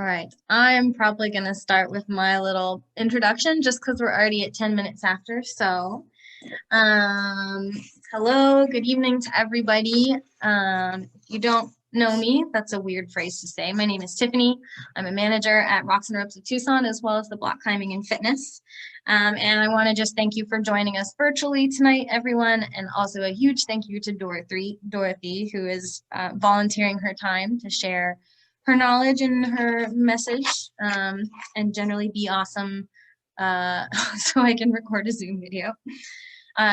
All right, I'm probably going to start with my little introduction just because we're already at 10 minutes after. So, hello, good evening to everybody. If you don't know me, that's a weird phrase to say. My name is Tiffany. I'm a manager at Rocks and Ropes of Tucson, as well as the Block Climbing and Fitness. And I want to just thank you for joining us virtually tonight, everyone, and also a huge thank you to Dorothy, who is volunteering her time to share her knowledge and her message, and generally be awesome so I can record a Zoom video.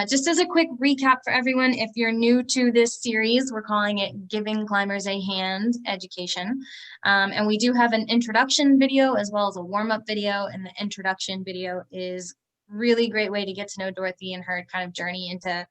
Just as a quick recap for everyone, if you're new to this series, we're calling it Giving Climbers a Hand Education. And we do have an introduction video as well as a warm-up video, and the introduction video is really great way to get to know Dorothy and her kind of journey into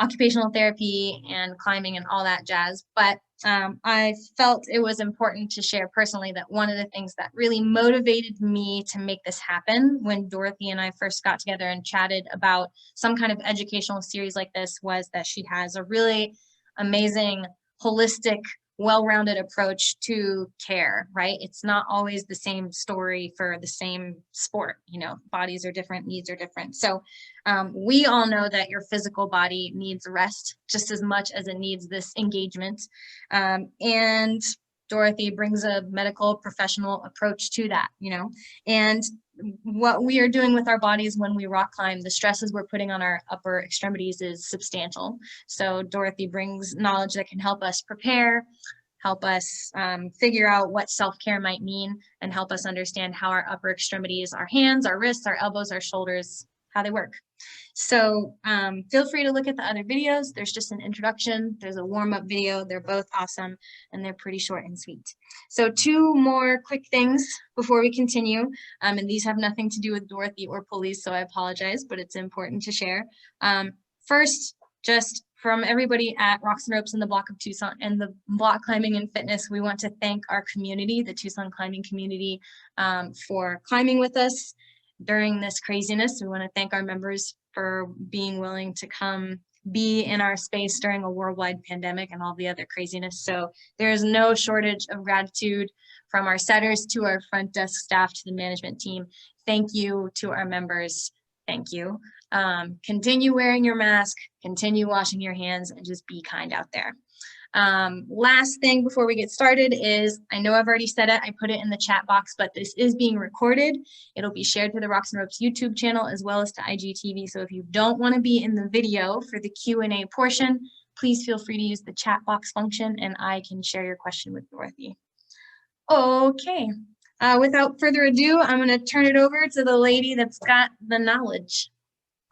occupational therapy and climbing and all that jazz. But I felt it was important to share personally that one of the things that really motivated me to make this happen when Dorothy and I first got together and chatted about some kind of educational series like this was that she has a really amazing, holistic, well-rounded approach to care, right? It's not always the same story for the same sport, you know, bodies are different, needs are different. So we all know that your physical body needs rest just as much as it needs this engagement. And Dorothy brings a medical professional approach to that, you know, and what we are doing with our bodies when we rock climb, the stresses we're putting on our upper extremities is substantial. So Dorothy brings knowledge that can help us prepare, help us figure out what self-care might mean, and help us understand how our upper extremities, our hands, our wrists, our elbows, our shoulders, how they work. So feel free to look at the other videos. There's just an introduction, there's a warm-up video. They're both awesome and they're pretty short and sweet. So two more quick things before we continue, and these have nothing to do with Dorothy or Pulleys, so I apologize, but it's important to share. First, just from everybody at Rocks and Ropes in the Block of Tucson and the Block Climbing and Fitness, we want to thank our community, the Tucson climbing community, for climbing with us during this craziness. We want to thank our members for being willing to come be in our space during a worldwide pandemic and all the other craziness. So there is no shortage of gratitude from our setters to our front desk staff to the management team. Thank you to our members. Thank you. Continue wearing your mask, continue washing your hands, and just be kind out there. Last thing before we get started is, I know I've already said it, I put it in the chat box, but this is being recorded. It'll be shared to the Rocks and Ropes YouTube channel as well as to IGTV. So if you don't want to be in the video for the Q&A portion, please feel free to use the chat box function and I can share your question with Dorothy. Okay, without further ado, I'm going to turn it over to the lady that's got the knowledge.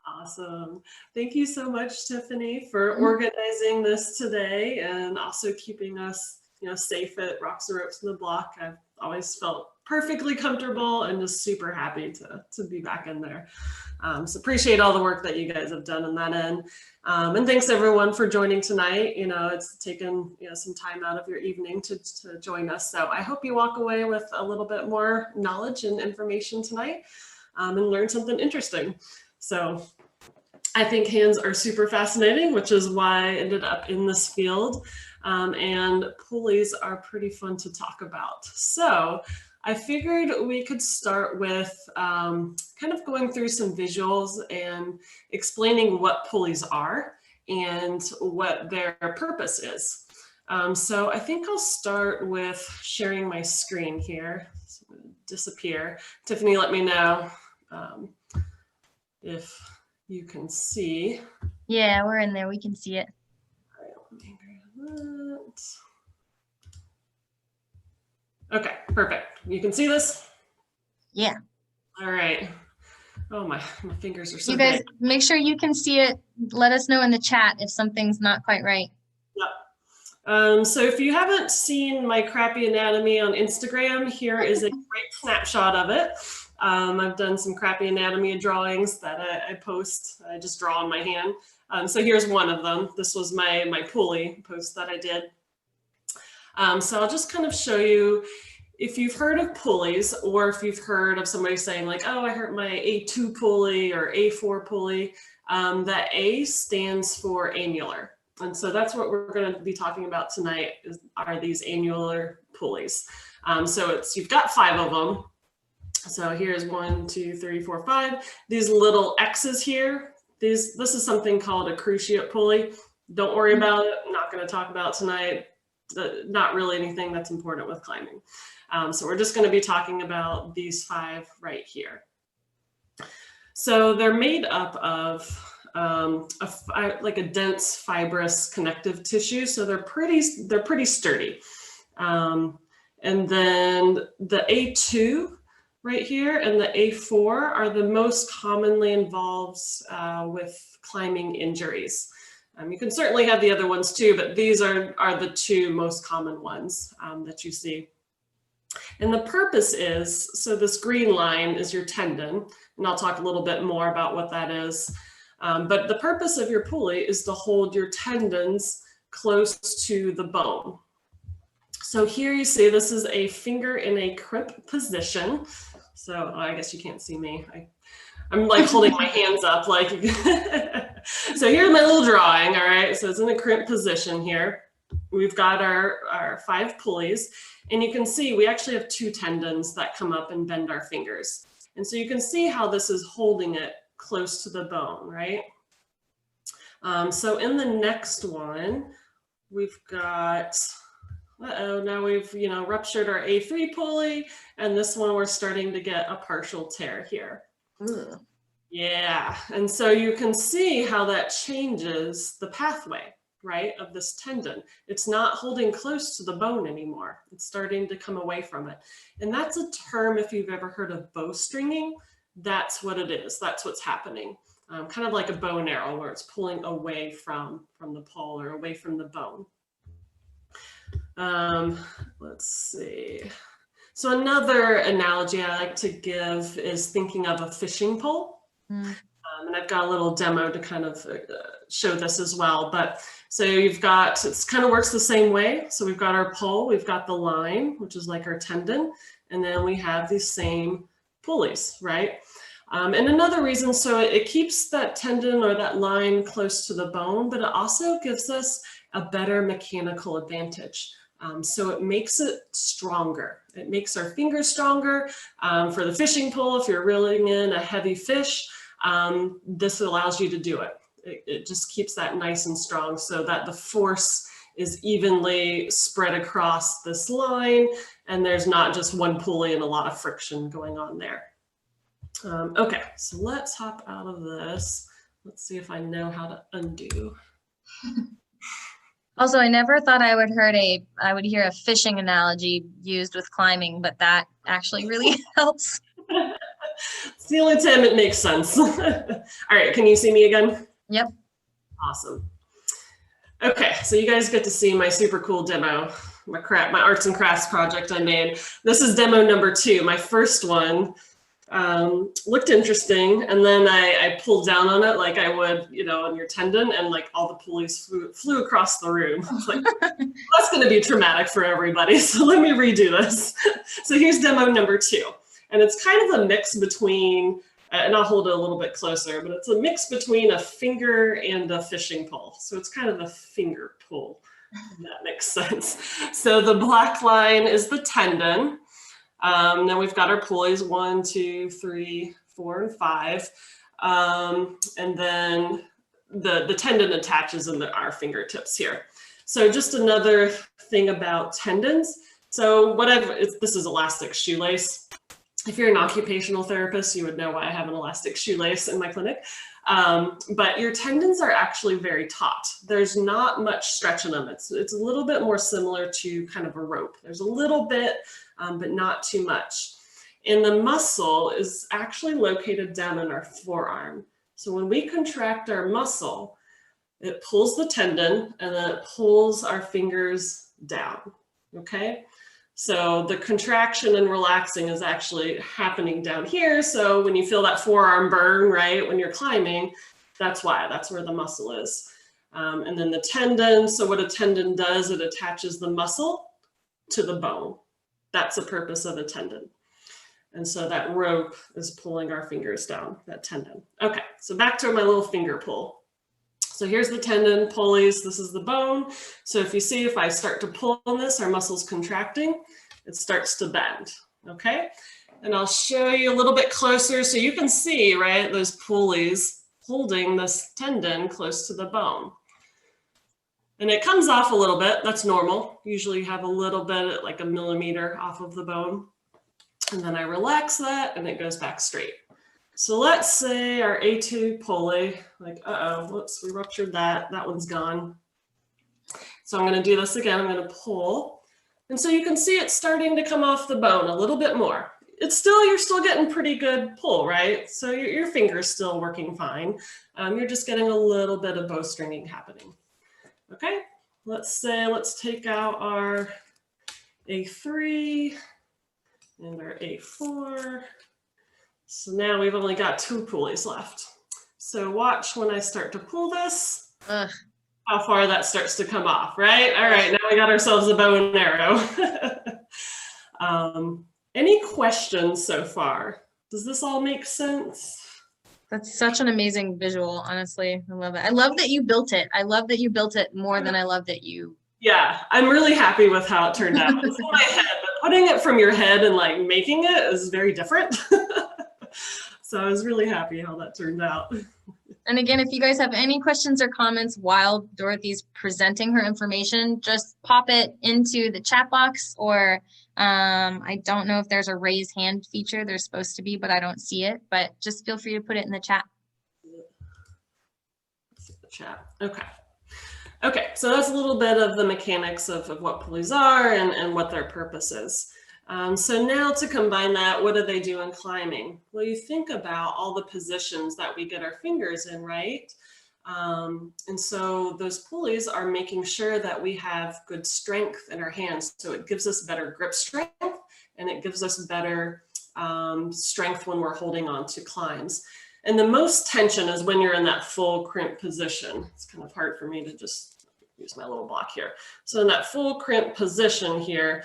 Awesome. Thank you so much, Tiffany, for organizing this today and also keeping us, safe at Rocks and Ropes in the Block. I've always felt perfectly comfortable and just super happy to be back in there. So appreciate all the work that you guys have done on that end. And thanks everyone for joining tonight. It's taken some time out of your evening to join us. So I hope you walk away with a little bit more knowledge and information tonight and learn something interesting. So I think hands are super fascinating, which is why I ended up in this field. And pulleys are pretty fun to talk about. So I figured we could start with kind of going through some visuals and explaining what pulleys are and what their purpose is. So I think I'll start with sharing my screen here. So I'm gonna disappear. Tiffany, let me know if you can see. Yeah, we're in there. We can see it. All right, let me grab that. Okay, perfect. You can see this? Yeah. All right. Oh, my fingers are so big. You guys, big. make sure you can see it. Let us know in the chat if something's not quite right. Yep. So if you haven't seen my crappy anatomy on Instagram, here is a great snapshot of it. I've done some crappy anatomy drawings that I post. I just draw on my hand. So here's one of them. This was my pulley post that I did. So I'll just kind of show you, if you've heard of pulleys, or if you've heard of somebody saying like, oh, I hurt my A2 pulley or A4 pulley, that A stands for annular. And so that's what we're going to be talking about tonight are these annular pulleys. So you've got 5 of them. So here's 1, 2, 3, 4, 5. These little X's here, this is something called a cruciate pulley. Don't worry about it. I'm not going to talk about tonight. Not really anything that's important with climbing. So we're just going to be talking about these 5 right here. So they're made up of like a dense fibrous connective tissue. So they're pretty sturdy. And then the A2 right here and the A4 are the most commonly involved with climbing injuries. You can certainly have the other ones too, but these are the 2 most common ones that you see. And the purpose is, so this green line is your tendon, and I'll talk a little bit more about what that is. But the purpose of your pulley is to hold your tendons close to the bone. So here you see this is a finger in a crimp position. So I guess you can't see me. I'm like holding my hands up like, so here's my little drawing, all right? So it's in a crimp position here. We've got our 5 pulleys, and you can see we actually have 2 tendons that come up and bend our fingers. And so you can see how this is holding it close to the bone, right? So in the next one, we've got, now we've, ruptured our A3 pulley, and this one we're starting to get a partial tear here. Ugh. Yeah, and so you can see how that changes the pathway, right, of this tendon. It's not holding close to the bone anymore. It's starting to come away from it. And that's a term, if you've ever heard of bowstringing, that's what it is. That's what's happening. Kind of like a bow and arrow where it's pulling away from the pole or away from the bone. Let's see. So another analogy I like to give is thinking of a fishing pole. And I've got a little demo to kind of show this as well. But so you've got, it kind of works the same way. So we've got our pole, we've got the line, which is like our tendon, and then we have these same pulleys, right? And another reason, so it keeps that tendon or that line close to the bone, but it also gives us a better mechanical advantage. So it makes it stronger. It makes our fingers stronger. For the fishing pole, if you're reeling in a heavy fish, this allows you to do it. It just keeps that nice and strong so that the force is evenly spread across this line, and there's not just one pulley and a lot of friction going on there. Okay, so let's hop out of this. Let's see if I know how to undo. Also, I never thought I would hear a fishing analogy used with climbing, but that actually really helps. It's the only time it makes sense. All right, can you see me again? Yep. Awesome. Okay, so you guys get to see my super cool demo, my arts and crafts project I made. This is demo number 2. My first one looked interesting, and then I pulled down on it like I would, on your tendon, and like all the pulleys flew across the room. It's like, that's going to be traumatic for everybody, so let me redo this. So here's demo number 2, and it's kind of a mix between, and I'll hold it a little bit closer, but it's a mix between a finger and a fishing pole. So it's kind of a finger pull, if that makes sense. So the black line is the tendon. Then we've got our pulleys 1, 2, 3, 4, and 5. And then the tendon attaches in our fingertips here. So just another thing about tendons. So this is elastic shoelace. If you're an occupational therapist, you would know why I have an elastic shoelace in my clinic. But your tendons are actually very taut. There's not much stretch in them. It's a little bit more similar to kind of a rope. There's a little bit, but not too much. And the muscle is actually located down in our forearm. So when we contract our muscle, it pulls the tendon and then it pulls our fingers down, okay? So the contraction and relaxing is actually happening down here. So when you feel that forearm burn, right, when you're climbing, that's where the muscle is. And then the tendon, so what a tendon does, it attaches the muscle to the bone. That's the purpose of a tendon. And so that rope is pulling our fingers down, that tendon. Okay, so back to my little finger pull. So here's the tendon, pulleys, this is the bone. So if you see, if I start to pull on this, our muscle's contracting, it starts to bend, okay? And I'll show you a little bit closer so you can see, right, those pulleys holding this tendon close to the bone. And it comes off a little bit, that's normal. Usually you have a little bit, like a millimeter off of the bone. And then I relax that and it goes back straight. So let's say our A2 pulley, like, uh-oh, whoops, we ruptured that. That one's gone. So I'm gonna do this again. I'm gonna pull. And so you can see it's starting to come off the bone a little bit more. It's still, you're still getting pretty good pull, right? So your finger's still working fine. You're just getting a little bit of bowstringing happening. Okay, let's take out our A3 and our A4. So now we've only got 2 pulleys left. So watch when I start to pull this, how far that starts to come off, right? All right, now we got ourselves a bow and arrow. Any questions so far? Does this all make sense? That's such an amazing visual, honestly. I love it. I love that you built it. I love that you built it more than I love that you. Yeah, I'm really happy with how it turned out. It's in my head, but putting it from your head and like making it is very different. So I was really happy how that turned out. And again, if you guys have any questions or comments while Dorothy's presenting her information, just pop it into the chat box, or I don't know if there's a raise hand feature. There's supposed to be, but I don't see it. But just feel free to put it in the chat. Okay. Okay, so that's a little bit of the mechanics of what pulleys are and what their purpose is. So now to combine that, what do they do in climbing? Well, you think about all the positions that we get our fingers in, right? And so those pulleys are making sure that we have good strength in our hands. So it gives us better grip strength, and it gives us better strength when we're holding on to climbs. And the most tension is when you're in that full crimp position. It's kind of hard for me to just use my little block here. So in that full crimp position here,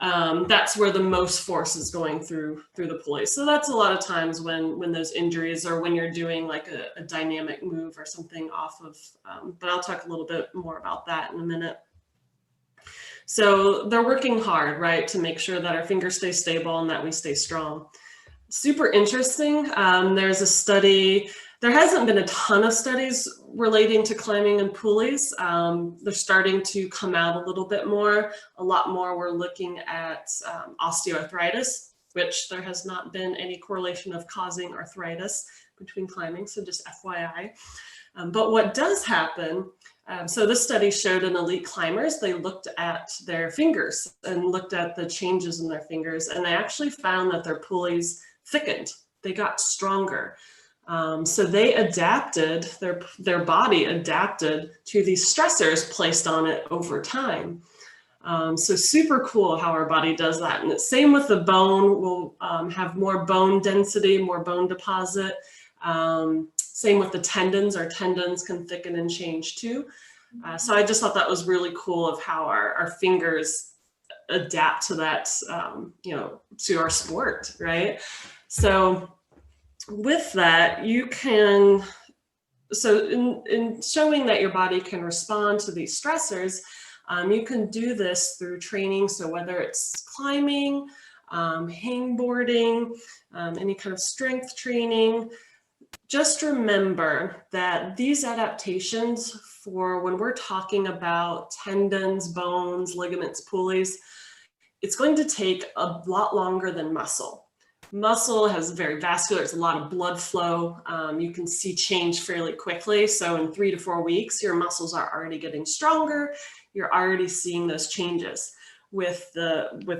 that's where the most force is going through the pulley. So that's a lot of times when those injuries, or when you're doing like a dynamic move or something off of, but I'll talk a little bit more about that in a minute. So they're working hard, right, to make sure that our fingers stay stable and that we stay strong. Super interesting. There's a study. There hasn't been a ton of studies relating to climbing and pulleys. They're starting to come out a little bit more. A lot more we're looking at osteoarthritis, which there has not been any correlation of causing arthritis between climbing, so just FYI. But what does happen, so this study showed in elite climbers, they looked at their fingers and looked at the changes in their fingers, and they actually found that their pulleys thickened. They got stronger. So they adapted, their body adapted to these stressors placed on it over time. So super cool how our body does that. And the same with the bone. We'll have more bone density, more bone deposit. Same with the tendons. Our tendons can thicken and change too. So I just thought that was really cool of how our fingers adapt to that, you know, to our sport, right? So with that, you can, so in showing that your body can respond to these stressors, you can do this through training. So whether it's climbing, hangboarding, any kind of strength training, just remember that these adaptations, for when we're talking about tendons, bones, ligaments, pulleys, it's going to take a lot longer than muscle. Muscle has very vascular, it's a lot of blood flow. You can see change fairly quickly. So in 3 to 4 weeks, your muscles are already getting stronger. You're already seeing those changes. With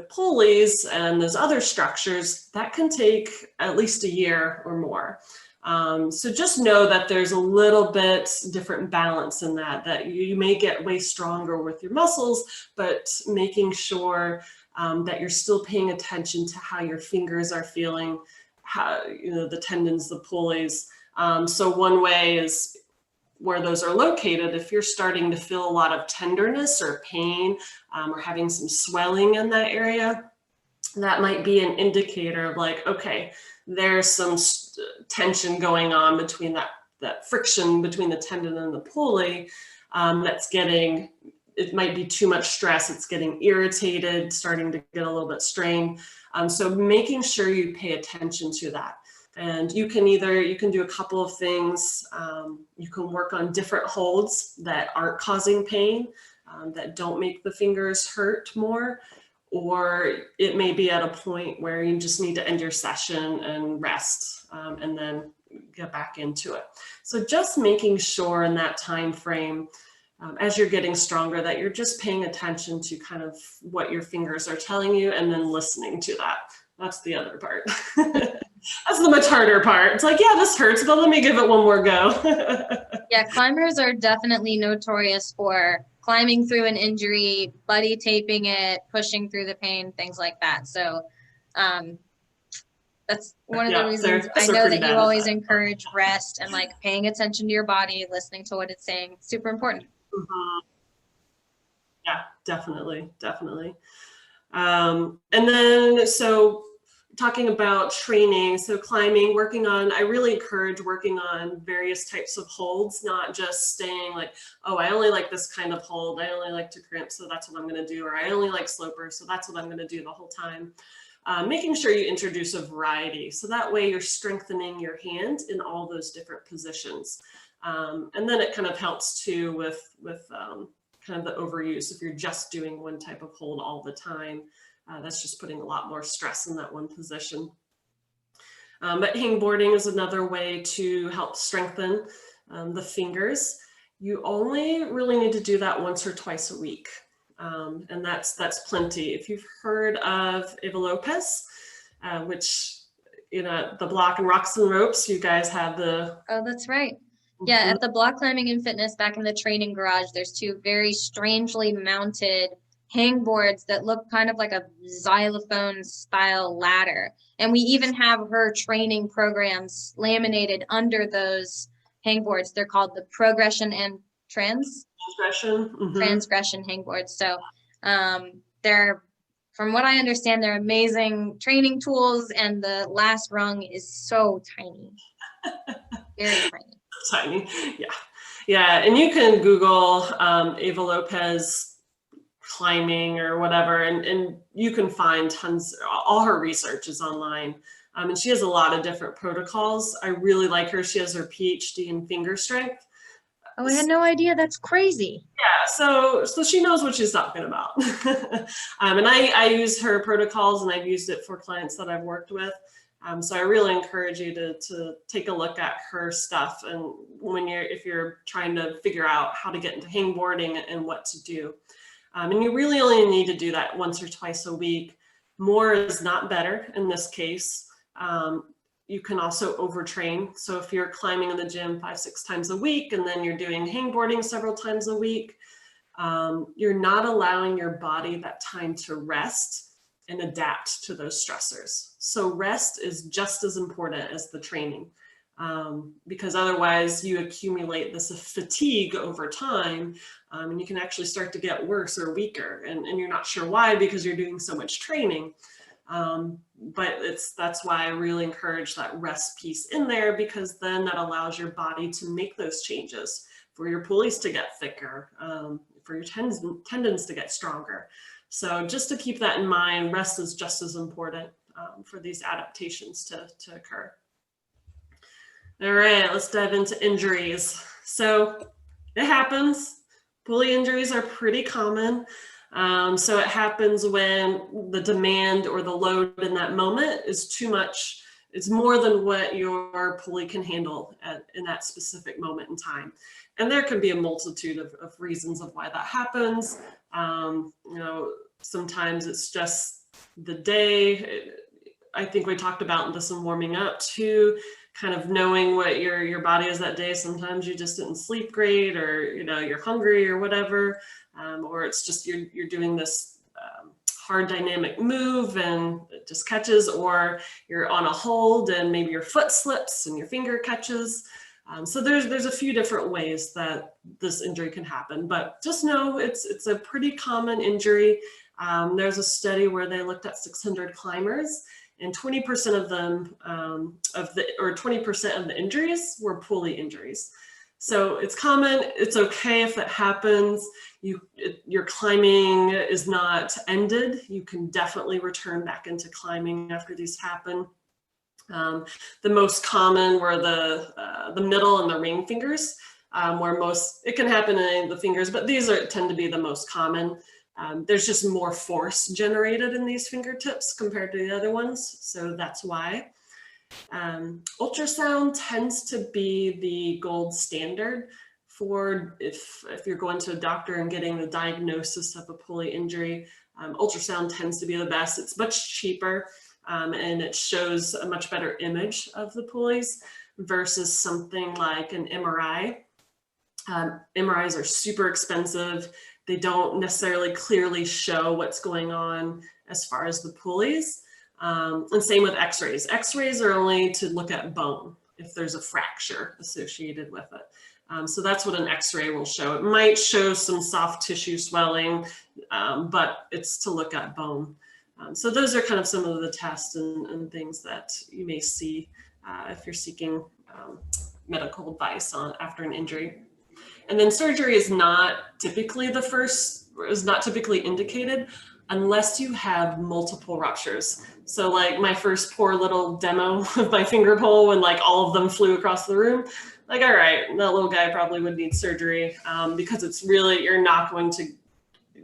pulleys and those other structures, that can take at least a year or more. So just know that there's a little bit different balance in that you may get way stronger with your muscles, but making sure that you're still paying attention to how your fingers are feeling, how, you know, the tendons, the pulleys. So one way is where those are located. If you're starting to feel a lot of tenderness or pain, or having some swelling in that area, that might be an indicator of like, okay, there's some tension going on between that that friction between the tendon and the pulley it might be too much stress. It's getting irritated, starting to get a little bit strained. So making sure you pay attention to that. And you can do a couple of things. You can work on different holds that aren't causing pain, that don't make the fingers hurt more, or it may be at a point where you just need to end your session and rest, and then get back into it. So just making sure in that time frame, as you're getting stronger, that you're just paying attention to kind of what your fingers are telling you and then listening to that. That's the other part. That's the much harder part. It's like, yeah, this hurts, but let me give it one more go. Yeah, climbers are definitely notorious for climbing through an injury, buddy taping it, pushing through the pain, things like that. So that's one of the reasons I know that you always encourage rest and like paying attention to your body, listening to what it's saying. Super important. Mm-hmm. Yeah, definitely. And then, so talking about training, so climbing, I really encourage working on various types of holds, not just staying like, oh, I only like this kind of hold. I only like to crimp, so that's what I'm going to do. Or I only like slopers, so that's what I'm going to do the whole time. Making sure you introduce a variety. So that way you're strengthening your hand in all those different positions. And then it kind of helps too with kind of the overuse. If you're just doing one type of hold all the time, that's just putting a lot more stress in that one position. But hangboarding is another way to help strengthen the fingers. You only really need to do that once or twice a week. And that's plenty. If you've heard of Eva Lopez, which, you know, the BLOC and Rocks and Ropes, you guys have the... Oh, that's right. Yeah, at the BLOC Climbing and Fitness back in the training garage, there's two very strangely mounted hangboards that look kind of like a xylophone style ladder. And we even have her training programs laminated under those hangboards. They're called the Progression and Transgression hangboards. So they're, from what I understand, they're amazing training tools, and the last rung is so tiny. Very tiny. Yeah. And you can Google Eva Lopez climbing or whatever, and you can find tons. All her research is online, and she has a lot of different protocols. I really like her. She has her PhD in finger strength. Oh, I had no idea. That's crazy. Yeah, so she knows what she's talking about. And I use her protocols, and I've used it for clients that I've worked with. So I really encourage you to take a look at her stuff, and if you're trying to figure out how to get into hangboarding and what to do. And you really only need to do that once or twice a week. More is not better in this case. You can also overtrain. So if you're climbing in the gym 5-6 times a week, and then you're doing hangboarding several times a week, you're not allowing your body that time to rest and adapt to those stressors. So rest is just as important as the training, because otherwise you accumulate this that's over time, and you can actually start to get worse or weaker, and you're not sure why, because you're doing so much training. But that's why I really encourage that rest piece in there, because then that allows your body to make those changes, for your pulleys to get thicker, for your tendons to get stronger. So just to keep that in mind, rest is just as important for these adaptations to occur. All right, let's dive into injuries. So it happens. Pulley injuries are pretty common. So it happens when the demand or the load in that moment is too much. It's more than what your pulley can handle in that specific moment in time. And there can be a multitude of reasons of why that happens. You know, sometimes it's just the day. I think we talked about this in warming up too, kind of knowing what your body is that day. Sometimes you just didn't sleep great, or, you know, you're hungry or whatever. Or it's just you're doing this hard dynamic move and it just catches, or you're on a hold and maybe your foot slips and your finger catches. So there's a few different ways that this injury can happen, but just know it's a pretty common injury. There's a study where they looked at 600 climbers, and 20% of them, 20% of the injuries were pulley injuries. So it's common, it's okay if it happens. Your climbing is not ended. You can definitely return back into climbing after these happen. The most common were the middle and the ring fingers, where it can happen in the fingers, but these tend to be the most common. There's just more force generated in these fingertips compared to the other ones, so that's why. Ultrasound tends to be the gold standard for if you're going to a doctor and getting the diagnosis of a pulley injury. Ultrasound tends to be the best. It's much cheaper, and it shows a much better image of the pulleys versus something like an MRI. MRIs are super expensive. They don't necessarily clearly show what's going on as far as the pulleys. And same with x-rays. X-rays are only to look at bone if there's a fracture associated with it. So that's what an x-ray will show. It might show some soft tissue swelling, but it's to look at bone. So those are kind of some of the tests and things that you may see if you're seeking medical advice after an injury. And then surgery is not typically indicated unless you have multiple ruptures. So like my first poor little demo of my finger pole when like all of them flew across the room, like, all right, that little guy probably would need surgery because it's really, you're not going to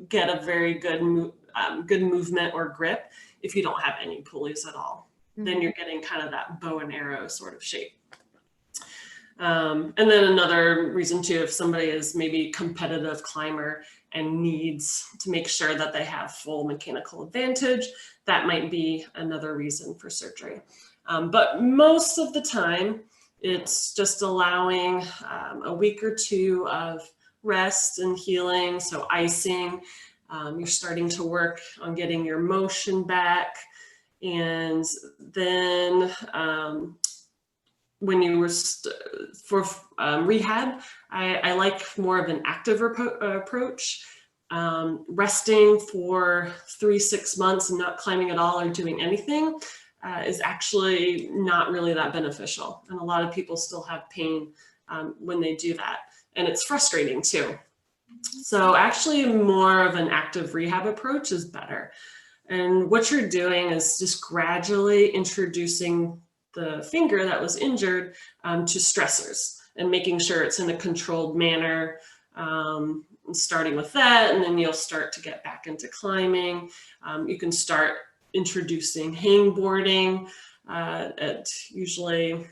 get a very good movement or grip if you don't have any pulleys at all. Then you're getting kind of that bow and arrow sort of shape. And then another reason too, if somebody is maybe competitive climber and needs to make sure that they have full mechanical advantage, that might be another reason for surgery. But most of the time, it's just allowing a week or two of rest and healing. So icing, you're starting to work on getting your motion back. And then when you were for rehab, I like more of an active approach. Resting for 3-6 months and not climbing at all or doing anything is actually not really that beneficial. And a lot of people still have pain when they do that. And it's frustrating too. So actually more of an active rehab approach is better. And what you're doing is just gradually introducing the finger that was injured to stressors and making sure it's in a controlled manner, starting with that, and then you'll start to get back into climbing. You can start introducing hangboarding. It usually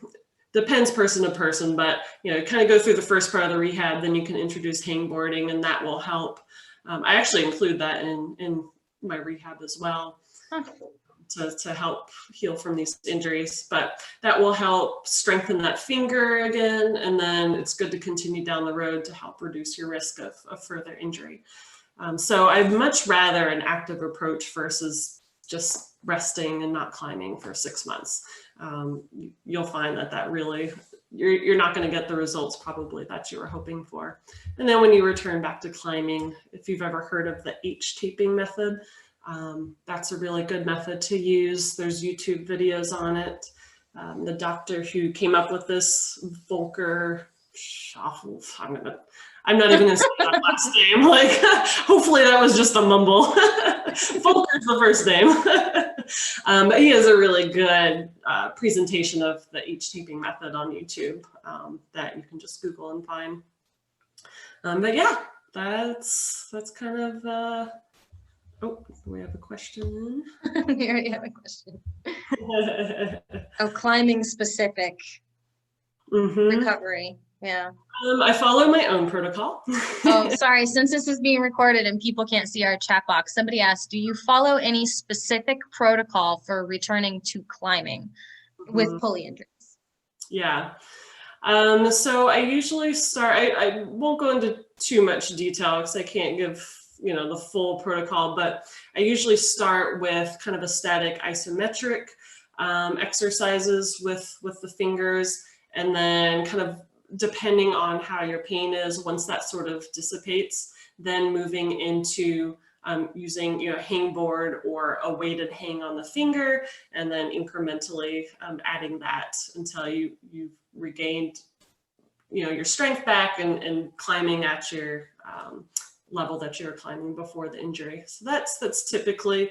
depends person to person, but kind of go through the first part of the rehab, then you can introduce hangboarding, and that will help. I actually include that in my rehab as well. To help heal from these injuries, but that will help strengthen that finger again, and then it's good to continue down the road to help reduce your risk of further injury. So I'd much rather an active approach versus just resting and not climbing for 6 months. You'll find that really, you're not going to get the results probably that you were hoping for. And then when you return back to climbing, if you've ever heard of the H-taping method, that's a really good method to use. There's YouTube videos on it. The doctor who came up with this, Volker, I'm not even gonna say that last name. Like, hopefully that was just a mumble. Volker's the first name. But he has a really good presentation of the H-taping method on YouTube that you can just Google and find. But yeah, that's kind of, oh, we have a question. We already have a question. Oh, climbing specific recovery. Yeah. I follow my own protocol. Oh, sorry. Since this is being recorded and people can't see our chat box, somebody asked, do you follow any specific protocol for returning to climbing with pulley injuries? Yeah. So I usually start, I won't go into too much detail because I can't give the full protocol, but I usually start with kind of a static isometric exercises with the fingers, and then kind of depending on how your pain is, once that sort of dissipates, then moving into using, hangboard or a weighted hang on the finger, and then incrementally adding that until you've regained, your strength back and climbing at your level that you were climbing before the injury. So that's typically,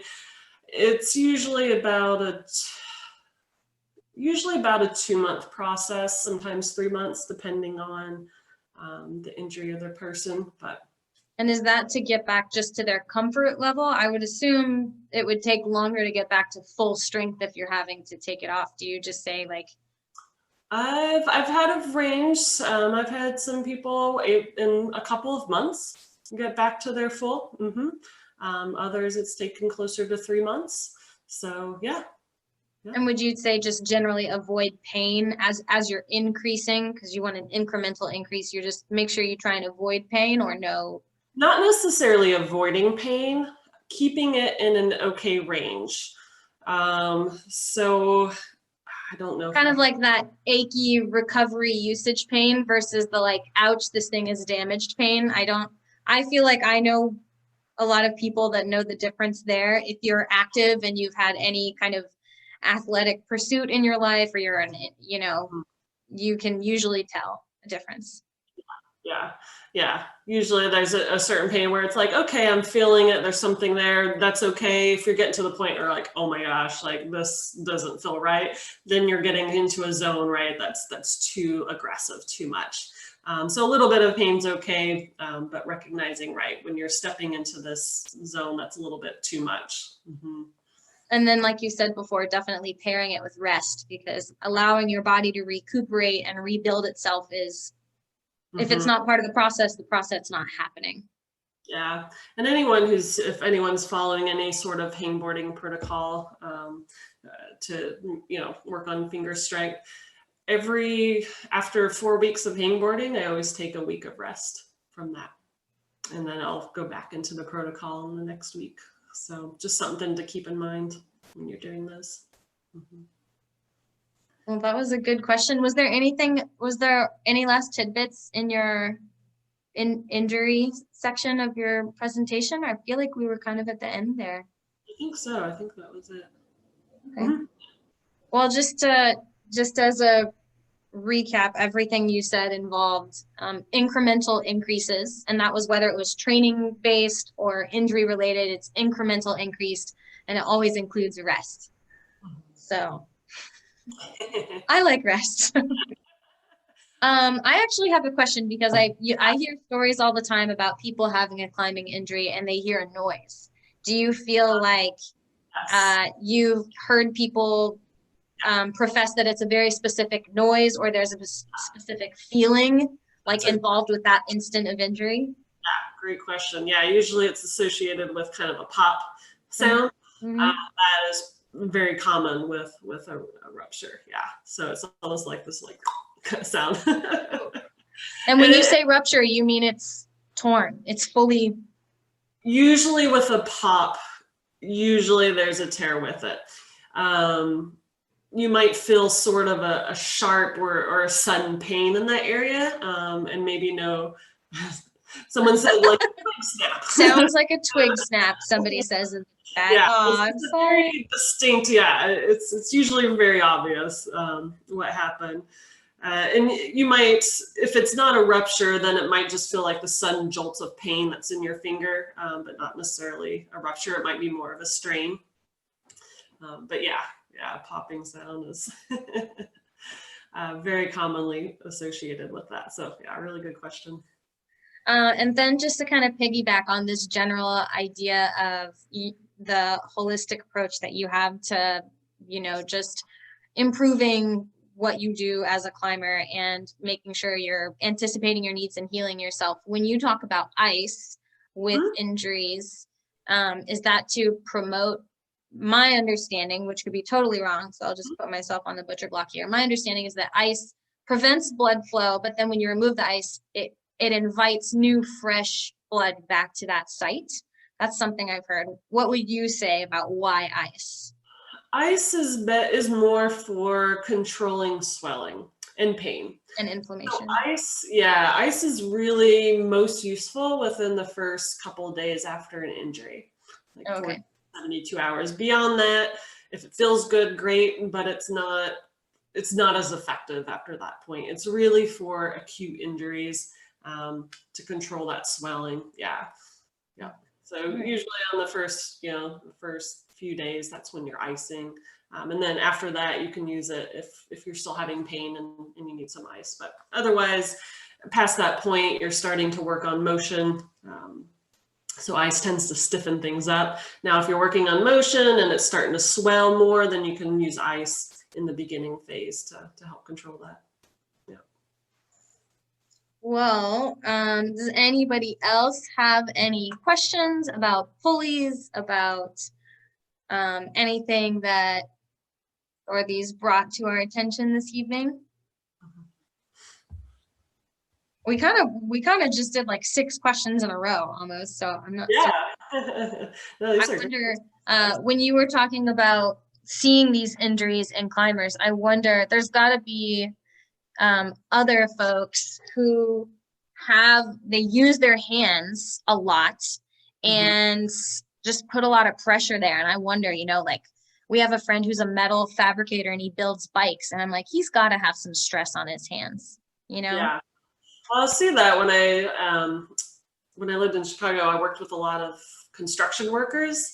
it's usually about a 2-month process, sometimes 3 months, depending on the injury of the person. And is that to get back just to their comfort level? I would assume it would take longer to get back to full strength if you're having to take it off. Do you just say like? I've had a range. I've had some people in a couple of months get back to their full. Others, it's taken closer to 3 months. So yeah. And would you say just generally avoid pain as you're increasing, because you want an incremental increase? You just make sure you try and avoid pain, or no? Not necessarily avoiding pain, keeping it in an okay range. So I don't know. Kind of like that achy recovery usage pain versus the like, ouch, this thing is damaged pain. I feel like I know a lot of people that know the difference there. If you're active and you've had any kind of athletic pursuit in your life, or you're you can usually tell a difference. Yeah. Usually there's a certain pain where it's like, okay, I'm feeling it. There's something there. That's okay. If you're getting to the point where like, oh my gosh, like this doesn't feel right, then you're getting into a zone, right? That's too aggressive, too much. So a little bit of pain's okay, but recognizing, right, when you're stepping into this zone, that's a little bit too much. And then, like you said before, definitely pairing it with rest, because allowing your body to recuperate and rebuild itself is, if it's not part of the process not happening. Yeah, and if anyone's following any sort of hangboarding protocol to work on finger strength, after 4 weeks of hangboarding, I always take a week of rest from that, and then I'll go back into the protocol in the next week. So just something to keep in mind when you're doing this. Well, that was a good question. Was there any last tidbits in your injury section of your presentation? I feel like we were kind of at the end there. I think so. I think that was it. Okay. Well, just as a recap, everything you said involved incremental increases, and that was whether it was training based or injury related. It's incremental increased, and it always includes rest. So I like rest. I actually have a question, because I hear stories all the time about people having a climbing injury and they hear a noise. Do you feel like you've heard people profess that it's a very specific noise, or there's a specific feeling like involved with that instant of injury? Yeah, great question. Yeah, usually it's associated with kind of a pop sound. That is very common with a rupture. Yeah, so it's almost like this sound. And when you say rupture, you mean it's torn? It's fully? Usually with a pop, usually there's a tear with it. You might feel sort of a sharp or a sudden pain in that area, and maybe someone said like a twig snap. Sounds like a twig snap, somebody says in the chat. Yeah, I'm sorry. Very distinct. Yeah, it's usually very obvious what happened. And you might, if it's not a rupture, then it might just feel like the sudden jolts of pain that's in your finger, but not necessarily a rupture. It might be more of a strain. But yeah, popping sound is very commonly associated with that. So yeah, really good question. And then just to kind of piggyback on this general idea of the holistic approach that you have to, just improving what you do as a climber and making sure you're anticipating your needs and healing yourself. When you talk about ice with injuries, is that to promote, my understanding, which could be totally wrong, so I'll just put myself on the butcher block here. My understanding is that ice prevents blood flow, but then when you remove the ice, it invites new, fresh blood back to that site. That's something I've heard. What would you say about why ice? Ice is more for controlling swelling. and pain. And So inflammation. ice is really most useful within the first couple of days after an injury, like Okay. 72 hours. Beyond that, if it feels good, great, but it's not as effective after that point. It's really for acute injuries, to control that swelling. Yeah. So usually on the first, the first few days, that's when you're icing. And then after that, you can use it if you're still having pain and you need some ice. But otherwise, past that point, you're starting to work on motion. So ice tends to stiffen things up. Now, if you're working on motion and it's starting to swell more, then you can use ice in the beginning phase to help control that. Yeah. Well, does anybody else have any questions about pulleys, about anything that Dorothy's brought to our attention this evening? We kind of just did like 6 questions in a row almost, so I'm not Yeah. No, I wonder, when you were talking about seeing these injuries in climbers, I wonder, there's got to be other folks who they use their hands a lot and just put a lot of pressure there. And I wonder, like we have a friend who's a metal fabricator and he builds bikes, and I'm like, he's got to have some stress on his hands, Yeah. Well, I'll see that when I lived in Chicago, I worked with a lot of construction workers.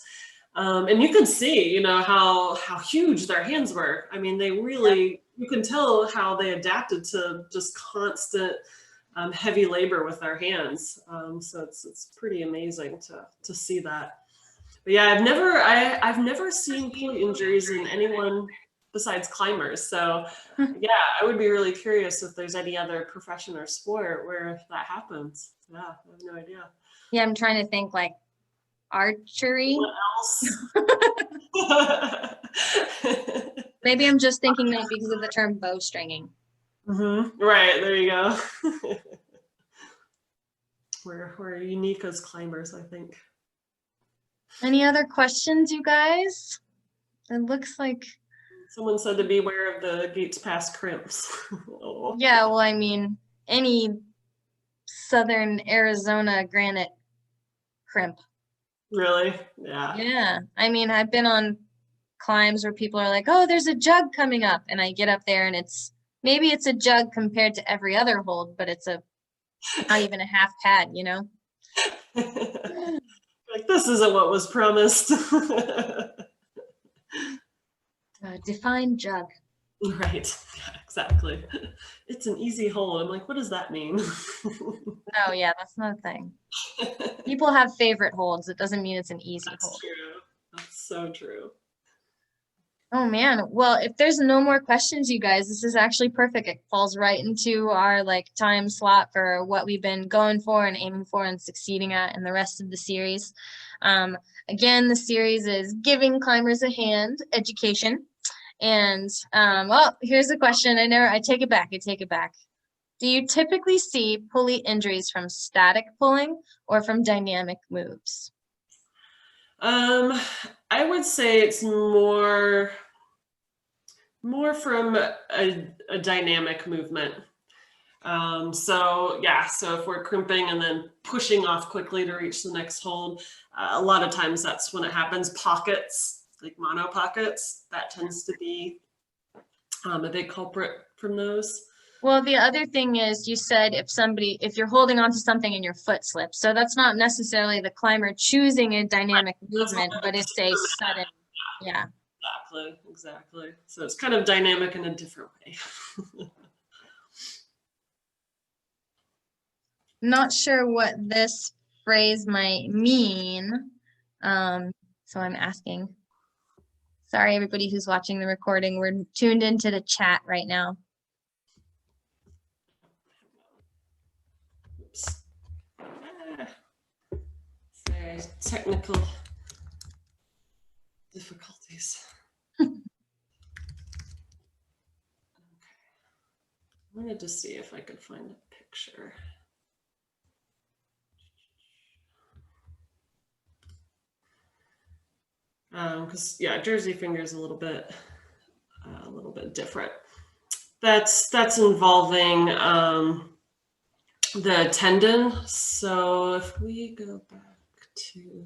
And you could see, how huge their hands were. I mean, they really, you can tell how they adapted to just constant heavy labor with their hands. So it's pretty amazing to see that. But yeah, I've never seen pulley injuries in anyone besides climbers. So yeah, I would be really curious if there's any other profession or sport where that happens. Yeah, I have no idea. Yeah, I'm trying to think like archery. What else? Maybe I'm just thinking that because of the term bowstringing. Right, there you go. We're unique as climbers, I think. Any other questions, you guys? It looks like someone said to beware of the Gates Pass crimps. Oh. Yeah, well, I mean, any southern Arizona granite crimp. Really? Yeah. Yeah. I mean, I've been on climbs where people are like, oh, there's a jug coming up. And I get up there and maybe it's a jug compared to every other hold, but it's not even a half pad, Like, this isn't what was promised. Define jug. Right. Yeah, exactly. It's an easy hold. I'm like, what does that mean? Oh, yeah, that's not a thing. People have favorite holds. It doesn't mean it's an easy hold. That's true. That's so true. Oh man, well, if there's no more questions, you guys, this is actually perfect. It falls right into our time slot for what we've been going for and aiming for and succeeding at in the rest of the series. Again, the series is Giving Climbers a Hand Education. And well, here's a question. I take it back. Do you typically see pulley injuries from static pulling or from dynamic moves? I would say it's more from a dynamic movement. So if we're crimping and then pushing off quickly to reach the next hold, a lot of times that's when it happens. Pockets, like mono pockets, that tends to be a big culprit from those. Well, the other thing is, you said if you're holding onto something and your foot slips, so that's not necessarily the climber choosing a dynamic movement, but it's a sudden, yeah. Exactly. So it's kind of dynamic in a different way. Not sure what this phrase might mean, so I'm asking. Sorry, everybody who's watching the recording. We're tuned into the chat right now. Oops. Sorry, technical difficulties. Okay. I wanted to see if I could find a picture. Because Jersey finger is a little bit different. That's involving the tendon. So if we go back to,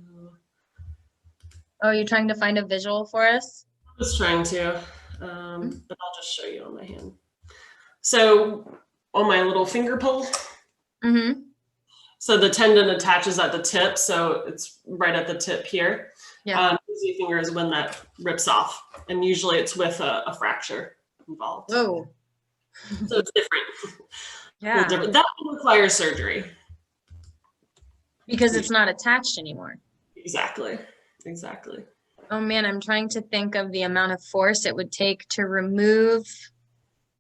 Oh, you're trying to find a visual for us? I was trying to, but I'll just show you on my hand. So on my little finger pull, Mm-hmm. so the tendon attaches at the tip, so it's right at the tip here. Yeah. Easy finger is when that rips off, and usually it's with a fracture involved. Whoa. So it's different. Yeah. That requires surgery. Because it's not attached anymore. Exactly. Exactly. Oh man, I'm trying to think of the amount of force it would take to remove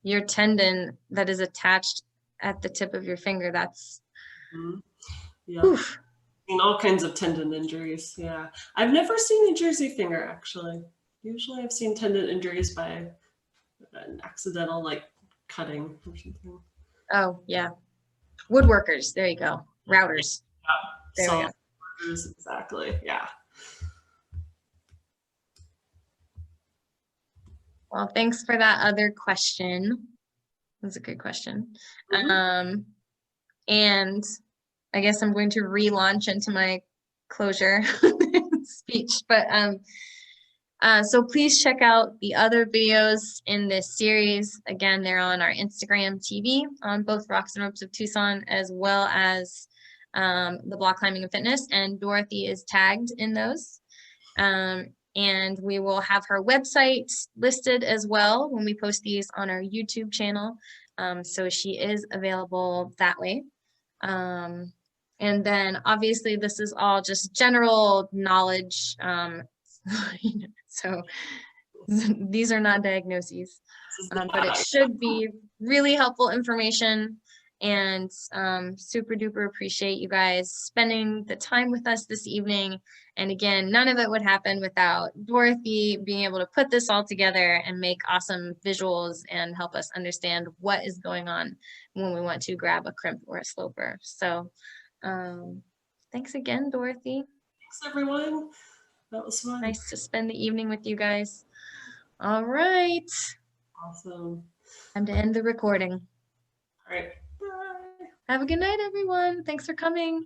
your tendon that is attached at the tip of your finger. That's Yeah. oof. Seen all kinds of tendon injuries. Yeah. I've never seen a jersey finger actually. Usually I've seen tendon injuries by an accidental like cutting or something. Oh yeah. Woodworkers. There you go. Routers. There we go. Exactly. Yeah. Well, thanks for that other question. That's a good question. And I guess I'm going to relaunch into my closure speech, but so please check out the other videos in this series. Again, they're on our Instagram TV on both Rocks and Ropes of Tucson, as well as the Block Climbing and Fitness, and Dorothy is tagged in those. And we will have her website listed as well when we post these on our YouTube channel. So she is available that way. And then obviously this is all just general knowledge. So these are not diagnoses, but it should be really helpful information. And super duper appreciate you guys spending the time with us this evening. And again, none of it would happen without Dorothy being able to put this all together and make awesome visuals and help us understand what is going on when we want to grab a crimp or a sloper. So thanks again, Dorothy. Thanks everyone. That was fun. Nice to spend the evening with you guys. All right. Awesome. Time to end the recording. All right. Bye. Have a good night, everyone. Thanks for coming.